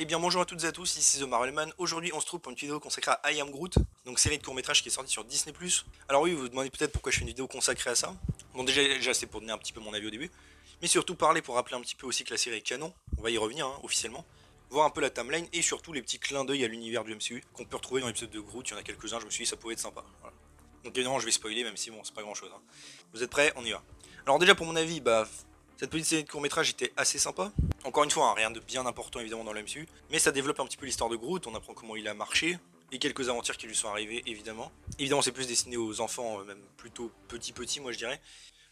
Eh bien bonjour à toutes et à tous, ici The Marvelman. Aujourd'hui on se trouve pour une vidéo consacrée à I Am Groot, donc série de courts-métrages qui est sortie sur Disney+. Alors oui, vous vous demandez peut-être pourquoi je fais une vidéo consacrée à ça. Bon déjà c'est pour donner un petit peu mon avis au début, mais surtout parler pour rappeler un petit peu aussi que la série est canon, on va y revenir officiellement, voir un peu la timeline et surtout les petits clins d'œil à l'univers du MCU qu'on peut retrouver dans l'épisode de Groot, il y en a quelques-uns, je me suis dit ça pouvait être sympa. Voilà. Donc évidemment je vais spoiler même si bon c'est pas grand chose. Vous êtes prêts? On y va. Alors déjà pour mon avis, cette petite série de courts-métrages était assez sympa. Encore une fois, rien de bien important évidemment dans le MCU, mais ça développe un petit peu l'histoire de Groot, on apprend comment il a marché, et quelques aventures qui lui sont arrivées évidemment. Évidemment c'est plus destiné aux enfants, même plutôt petits moi je dirais.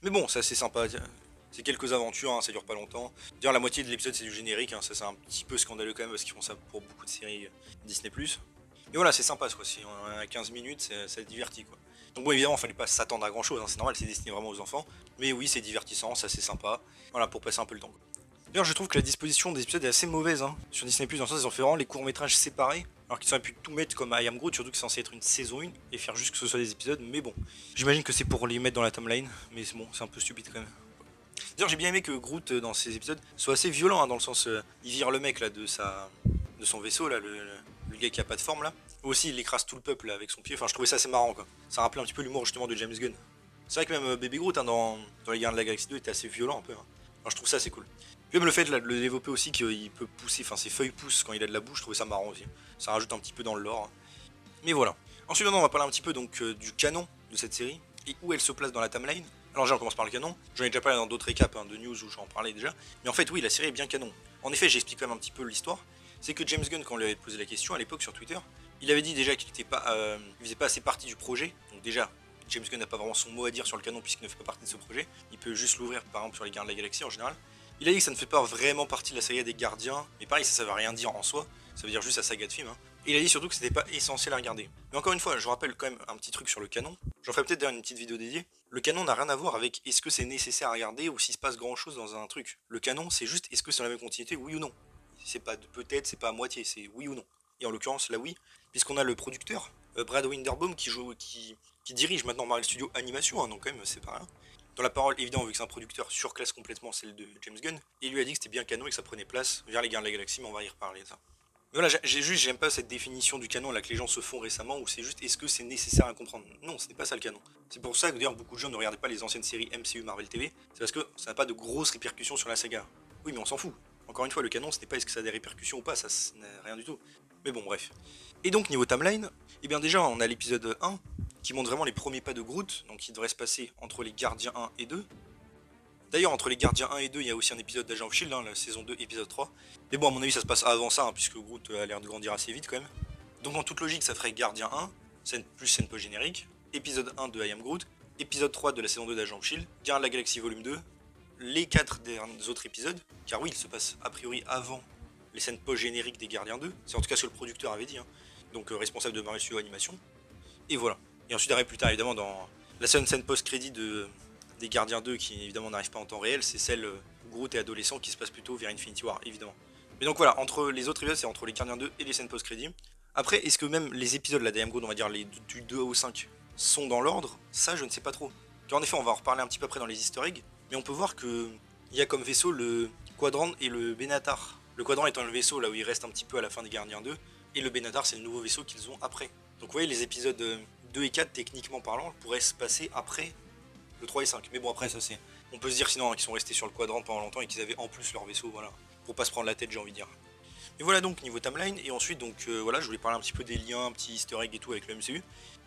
Mais bon, ça c'est sympa, c'est quelques aventures, ça dure pas longtemps. D'ailleurs la moitié de l'épisode c'est du générique, ça c'est un petit peu scandaleux quand même parce qu'ils font ça pour beaucoup de séries Disney+. Et voilà, c'est sympa quoi, si on a 15 minutes, ça divertit quoi. Donc bon évidemment, il fallait pas s'attendre à grand chose, c'est normal, c'est destiné vraiment aux enfants. Mais oui, c'est divertissant, ça c'est sympa. Voilà, pour passer un peu le temps. D'ailleurs, je trouve que la disposition des épisodes est assez mauvaise sur Disney+, dans le sens ils ont fait vraiment les courts-métrages séparés, alors qu'ils auraient pu tout mettre comme I Am Groot, surtout que c'est censé être une saison 1, et faire juste que ce soit des épisodes, mais bon. J'imagine que c'est pour les mettre dans la timeline, mais bon, c'est un peu stupide quand même. D'ailleurs, j'ai bien aimé que Groot, dans ces épisodes, soit assez violent, dans le sens, il vire le mec là de son vaisseau, là, le gars qui a pas de forme là. Aussi, il écrase tout le peuple là, avec son pied, enfin je trouvais ça assez marrant quoi. Ça rappelait un petit peu l'humour justement de James Gunn. C'est vrai que même Baby Groot dans les Gardiens de la Galaxie 2 était assez violent un peu. Alors je trouve ça assez cool. Puis même le fait de le développer aussi qu'il peut pousser, enfin ses feuilles poussent quand il a de la bouche, je trouvais ça marrant aussi. Ça rajoute un petit peu dans le lore. Mais voilà. Ensuite maintenant on va parler un petit peu donc du canon de cette série et où elle se place dans la timeline. Alors déjà on commence par le canon. J'en ai déjà parlé dans d'autres récaps de news où j'en parlais déjà. Mais en fait oui la série est bien canon. En effet j'explique quand même un petit peu l'histoire. C'est que James Gunn quand on lui avait posé la question à l'époque sur Twitter, il avait dit déjà qu'il était pas, il faisait pas assez partie du projet. Donc déjà James Gunn n'a pas vraiment son mot à dire sur le canon puisqu'il ne fait pas partie de ce projet. Il peut juste l'ouvrir par exemple sur les Gardiens de la Galaxie en général. Il a dit que ça ne fait pas vraiment partie de la saga des Gardiens, mais pareil ça veut rien dire en soi, ça veut dire juste la saga de film. Et il a dit surtout que c'était pas essentiel à regarder. Mais encore une fois, je vous rappelle quand même un petit truc sur le canon. J'en ferai peut-être d'ailleurs une petite vidéo dédiée. Le canon n'a rien à voir avec est-ce que c'est nécessaire à regarder ou s'il se passe grand chose dans un truc. Le canon c'est juste est-ce que c'est dans la même continuité, oui ou non. C'est pas peut-être, c'est pas à moitié, c'est oui ou non. Et en l'occurrence là oui, puisqu'on a le producteur, Brad Winderbaum qui dirige maintenant Marvel Studios Animation, donc quand même c'est pas rien. Dans la parole, évidemment, vu que c'est un producteur, surclasse complètement celle de James Gunn, et il lui a dit que c'était bien canon et que ça prenait place vers les Gardiens de la Galaxie, mais on va y reparler de ça. Mais voilà, j'aime pas cette définition du canon là que les gens se font récemment, où c'est juste est-ce que c'est nécessaire à comprendre. Non, ce n'est pas ça le canon. C'est pour ça que d'ailleurs beaucoup de gens ne regardaient pas les anciennes séries MCU Marvel TV, c'est parce que ça n'a pas de grosses répercussions sur la saga. Oui, mais on s'en fout. Encore une fois, le canon, ce n'est pas est-ce que ça a des répercussions ou pas, ça n'a rien du tout. Mais bon, bref. Et donc, niveau timeline, eh bien déjà, on a l'épisode 1, qui montre vraiment les premiers pas de Groot, donc qui devrait se passer entre les Gardiens 1 et 2. D'ailleurs, entre les Gardiens 1 et 2, il y a aussi un épisode d'Agent of Shield, la saison 2, épisode 3. Mais bon, à mon avis, ça se passe avant ça, puisque Groot a l'air de grandir assez vite quand même. Donc, en toute logique, ça ferait Gardien 1, scène plus scène post-générique, épisode 1 de I Am Groot, épisode 3 de la saison 2 d'Agent of Shield, Garde de la Galaxie volume 2, les 4 derniers autres épisodes, car oui, il se passe a priori avant les scènes post-génériques des Gardiens 2, c'est en tout cas ce que le producteur avait dit, donc responsable de Marvel Studios Animation. Et voilà. Et ensuite, arrive plus tard, évidemment, dans la seule scène post-crédit des Gardiens 2 qui évidemment n'arrive pas en temps réel, c'est celle où Groot est adolescent qui se passe plutôt vers Infinity War, évidemment. Mais donc voilà, entre les autres épisodes, c'est entre les Gardiens 2 et les scènes post-crédit. Après, est-ce que même les épisodes là, d'I Am Groot, on va dire du 2 au 5, sont dans l'ordre? Ça, je ne sais pas trop. Car en effet, on va en reparler un petit peu après dans les easter eggs, mais on peut voir que il y a comme vaisseau le Quadrant et le Benatar. Le Quadrant étant le vaisseau là où il reste un petit peu à la fin des Gardiens 2, et le Benatar c'est le nouveau vaisseau qu'ils ont après. Donc vous voyez, les épisodes 2 et 4, techniquement parlant, pourraient se passer après le 3 et 5. Mais bon, après, ça c'est. On peut se dire sinon qu'ils sont restés sur le Quadrant pendant longtemps et qu'ils avaient en plus leur vaisseau, voilà. Pour pas se prendre la tête, j'ai envie de dire. Et voilà donc niveau timeline. Et ensuite, donc voilà, je voulais parler un petit peu des liens, un petit easter egg et tout avec le MCU.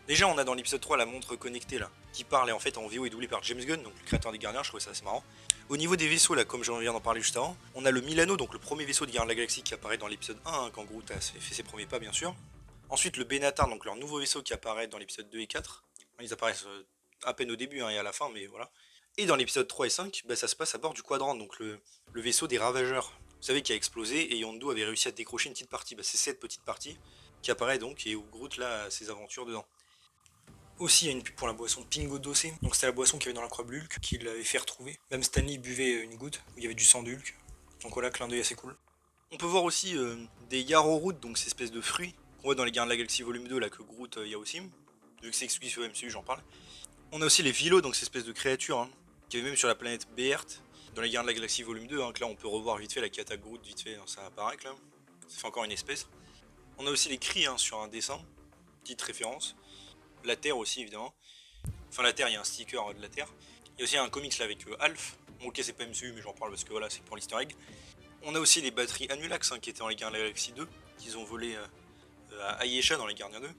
Déjà, on a dans l'épisode 3 la montre connectée là, qui parle et en fait en VO est doublée par James Gunn, donc le créateur des Gardiens, je trouvais ça assez marrant. Au niveau des vaisseaux là, comme j'en viens d'en parler juste avant, on a le Milano, donc le premier vaisseau des Gardiens de la Galaxie qui apparaît dans l'épisode 1, quand Groot a fait ses premiers pas bien sûr. Ensuite le Benatar, donc leur nouveau vaisseau qui apparaît dans l'épisode 2 et 4. Ils apparaissent à peine au début et à la fin, mais voilà. Et dans l'épisode 3 et 5, ça se passe à bord du Quadrant, donc le vaisseau des Ravageurs. Vous savez, qui a explosé et Yondu avait réussi à décrocher une petite partie. C'est cette petite partie qui apparaît donc et où Groot là a ses aventures dedans. Aussi, il y a une pub pour la boisson Pingo Dossé. Donc c'était la boisson qu'il y avait dans la croix de Hulk, qui l'avait fait retrouver. Même Stanley buvait une goutte, où il y avait du sang de Hulk. Donc voilà, clin d'œil assez cool. On peut voir aussi des Yarrow Root, donc ces espèces de fruits qu'on voit dans les Gardiens de la Galaxie volume 2, là que Groot y a aussi. Vu que c'est exclusif au MCU, j'en parle. On a aussi les Vilo, donc ces espèces de créatures, qui avait même sur la planète Beert, dans les Gardiens de la Galaxie volume 2, que là on peut revoir vite fait, là qui attaque Groot vite fait, ça apparaît là. ça fait encore une espèce. On a aussi les cris hein, sur un dessin, petite référence. La Terre aussi évidemment. Enfin la Terre, il y a un sticker de la Terre. Il y a aussi un comics là avec Alf. Bon ok c'est pas MCU mais j'en parle parce que voilà c'est pour l'easter egg. On a aussi les batteries Annulax hein, qui étaient dans les Gardiens de la Galaxie 2, qu'ils ont volé à Ayesha dans les Gardiens 2.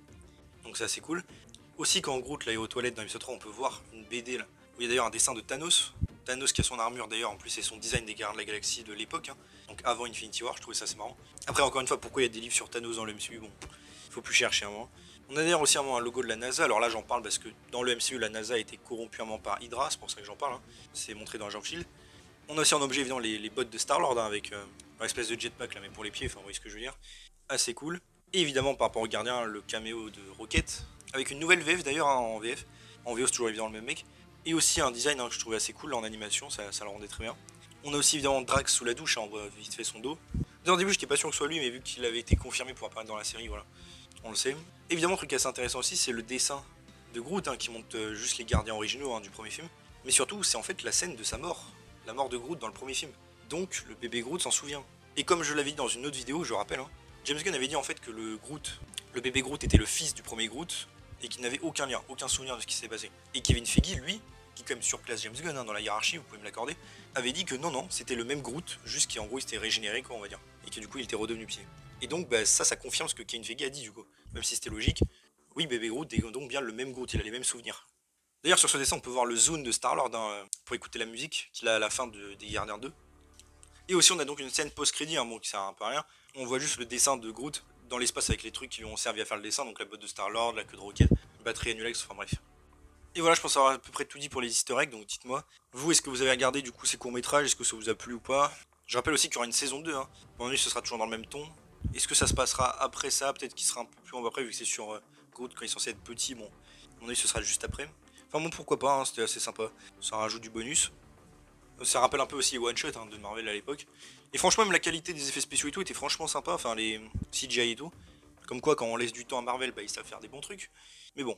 Donc ça c'est cool. Aussi quand Groot là est aux toilettes dans l'épisode 3 on peut voir une BD là, où il y a d'ailleurs un dessin de Thanos. Thanos qui a son armure d'ailleurs, en plus c'est son design des Gardiens de la Galaxie de l'époque, hein. Donc avant Infinity War, je trouvais ça assez marrant. Après encore une fois, pourquoi il y a des livres sur Thanos dans le MCU, bon, faut plus chercher un moment. On a d'ailleurs aussi un logo de la NASA, alors là j'en parle parce que dans le MCU la NASA a été corrompue un moment par Hydra, c'est pour ça que j'en parle, hein. C'est montré dans Agent of Shield. On a aussi en objet évidemment les bottes de Star-Lord hein, avec une espèce de jetpack là mais pour les pieds, enfin vous voyez ce que je veux dire. Assez cool. Et évidemment par rapport au gardien, le caméo de Rocket, avec une nouvelle VF d'ailleurs hein, en VF. En VO c'est toujours évidemment le même mec. Et aussi un design hein, que je trouvais assez cool là, en animation, ça le rendait très bien. On a aussi évidemment Drax sous la douche, hein, on voit vite fait son dos. D'ailleurs au début j'étais pas sûr que ce soit lui, mais vu qu'il avait été confirmé pour apparaître dans la série, voilà, on le sait. Évidemment, un truc assez intéressant aussi, c'est le dessin de Groot hein, qui montre juste les gardiens originaux hein, du premier film. Mais surtout, c'est en fait la scène de sa mort, la mort de Groot dans le premier film. Donc le bébé Groot s'en souvient. Et comme je l'avais dit dans une autre vidéo, je rappelle, hein, James Gunn avait dit en fait que le bébé Groot était le fils du premier Groot et qu'il n'avait aucun lien, aucun souvenir de ce qui s'est passé. Et Kevin Feige, lui, qui quand même surclasse James Gunn hein, dans la hiérarchie, vous pouvez me l'accorder, avait dit que non, c'était le même Groot, juste qu'en gros il s'était régénéré quoi on va dire, et que du coup il était redevenu pied. Et donc bah, ça confirme ce que Kevin Feige a dit du coup, même si c'était logique, oui bébé Groot est donc bien le même Groot, il a les mêmes souvenirs. D'ailleurs sur ce dessin on peut voir le Zune de Star-Lord hein, pour écouter la musique qu'il a à la fin des Gardiens 2. Et aussi on a donc une scène post-crédit, hein, bon, qui sert un peu à rien, on voit juste le dessin de Groot dans l'espace avec les trucs qui lui ont servi à faire le dessin, donc la botte de Star-Lord, la queue de Rocket, la batterie Annulax, enfin bref. Et voilà, je pense avoir à peu près tout dit pour les easter eggs, donc dites-moi, vous, est-ce que vous avez regardé du coup ces courts-métrages, est-ce que ça vous a plu ou pas? Je rappelle aussi qu'il y aura une saison 2, hein. Bon, ce sera toujours dans le même ton. Est-ce que ça se passera après ça? Peut-être qu'il sera un peu plus long après, vu que c'est sur Groot quand il est censé être petit, bon, à mon avis ce sera juste après. Enfin bon, pourquoi pas, hein, c'était assez sympa, ça rajoute du bonus. Ça rappelle un peu aussi les one-shot hein, de Marvel à l'époque. Et franchement, même la qualité des effets spéciaux et tout était franchement sympa, enfin les CGI et tout. Comme quoi, quand on laisse du temps à Marvel, bah, ils savent faire des bons trucs. Mais bon,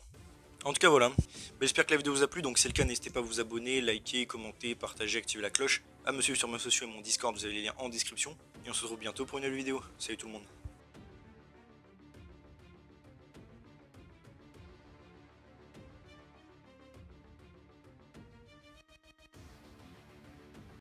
en tout cas voilà, j'espère que la vidéo vous a plu, donc si c'est le cas n'hésitez pas à vous abonner, liker, commenter, partager, activer la cloche, à me suivre sur mes sociaux et mon Discord, vous avez les liens en description, et on se retrouve bientôt pour une nouvelle vidéo. Salut tout le monde.